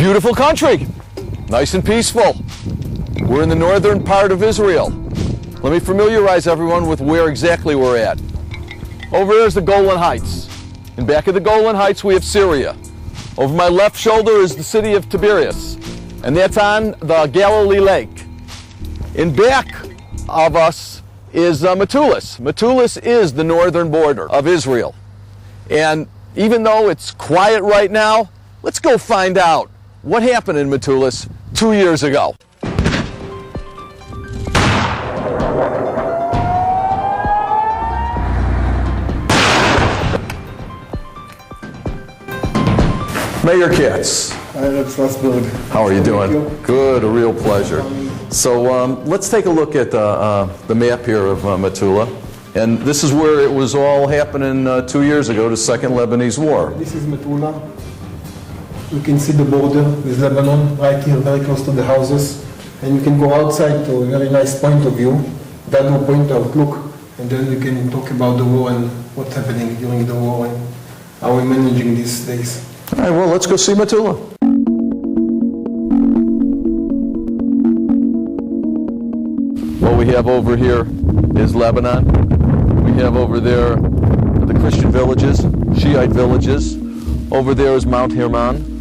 beautiful country, nice and peaceful. We're in the northern part of Israel. Let me familiarize everyone with where exactly we're at. Over there is the Golan Heights. In back of the Golan Heights we have Syria. Over my left shoulder is the city of Tiberias, and that's on the Galilee Lake. In back of us is Metula. Metula is the northern border of Israel. And even though it's quiet right now, let's go find out what happened in Metula 2 years ago. Mayor Katz. Hi, Slosberg. How are you doing? Good, a real pleasure. So let's take a look at the map here of Metula. And this is where it was all happening 2 years ago, the Second Lebanese War. This is Metula. You can see the border with Lebanon right here, very close to the houses. And you can go outside to a very nice point of view. That will point out, look, and then we can talk about the war and what's happening during the war and how we're managing these days. All right, well, let's go see Metula. What we have over here is Lebanon. We have over there the Christian villages, Shiite villages. Over there is Mount Hermon.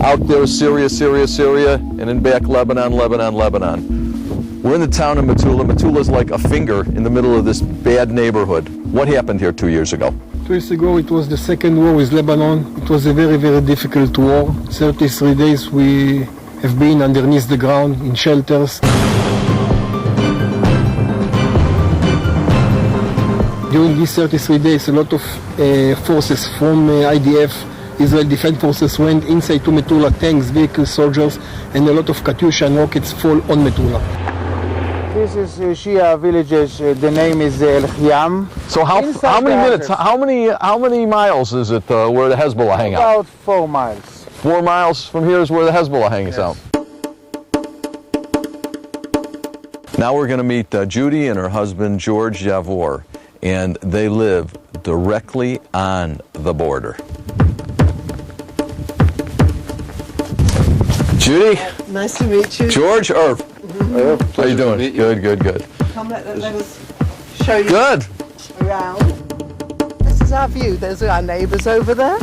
Out there is Syria, Syria, Syria, and in back Lebanon, Lebanon, Lebanon. We're in the town of Metula. Metula is like a finger in the middle of this bad neighborhood. What happened here 2 years ago? 2 years ago it was the second war with Lebanon. It was a very, very difficult war. 33 days we have been underneath the ground in shelters. During these 33 days a lot of forces from IDF, Israel Defense Forces, went inside to Metula, tanks, vehicles, soldiers, and a lot of Katyusha and rockets fall on Metula. This is Shia villages. The name is El Khiam. So how many minutes? How many miles is it where the Hezbollah hang out? About 4 miles. 4 miles from here is where the Hezbollah hangs out. Now we're going to meet Judy and her husband George Javor, and they live directly on the border. Judy. Nice to meet you. George, Irv. How you doing? Good, good, good. Come let us show you Good. around. This is our view. Those are our neighbours over there.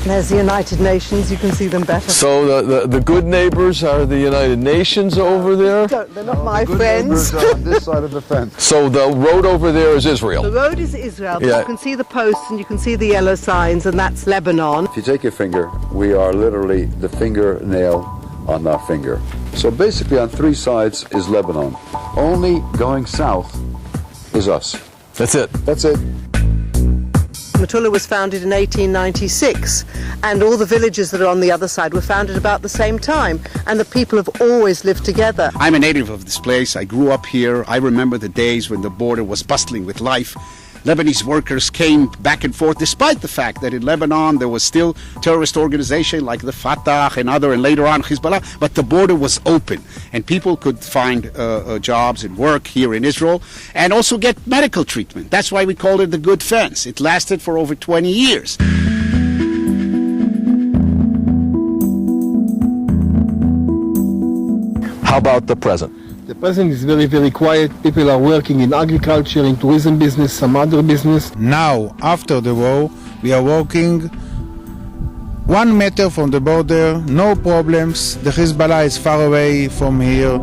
There's the United Nations. You can see them better. So the good neighbors are the United Nations over there? They're not my friends. Are on this side of the fence. So the road over there is Israel? The road is Israel. Yeah. You can see the posts and you can see the yellow signs, and that's Lebanon. If you take your finger, we are literally the fingernail on our finger. So basically on 3 sides is Lebanon. Only going south is us. That's it. That's it. Metula was founded in 1896, and all the villages that are on the other side were founded about the same time, and the people have always lived together. I'm a native of this place. I grew up here. I remember the days when the border was bustling with life. Lebanese workers came back and forth, despite the fact that in Lebanon there was still terrorist organization like the Fatah and later on Hezbollah, but the border was open and people could find jobs and work here in Israel and also get medical treatment. That's why we called it the Good Fence. It lasted for over 20 years. How about the present? The present is very, very quiet. People are working in agriculture, in tourism business, some other business. Now, after the war, we are working 1 meter from the border, no problems. The Hezbollah is far away from here.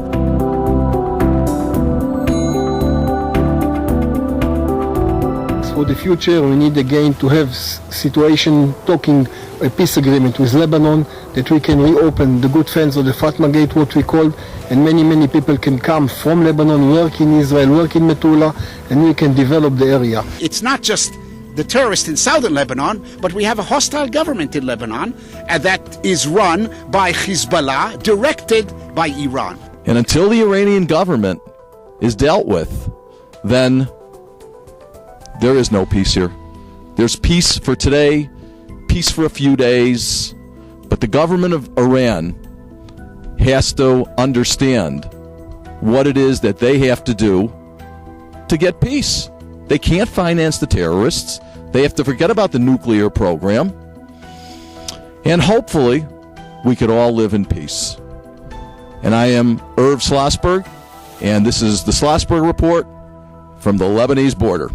For the future, we need again to have situation talking a peace agreement with Lebanon, that we can reopen the Good Fence or the Fatma Gate, what we called, and many, many people can come from Lebanon, work in Israel, work in Metula, and we can develop the area. It's not just the terrorists in southern Lebanon, but we have a hostile government in Lebanon that is run by Hezbollah, directed by Iran. And until the Iranian government is dealt with, then there is no peace here. There's peace for today, peace for a few days, but the government of Iran has to understand what it is that they have to do to get peace. They can't finance the terrorists. They have to forget about the nuclear program. And hopefully, we could all live in peace. And I am Slosberg, and this is the Slosberg Report from the Lebanese border.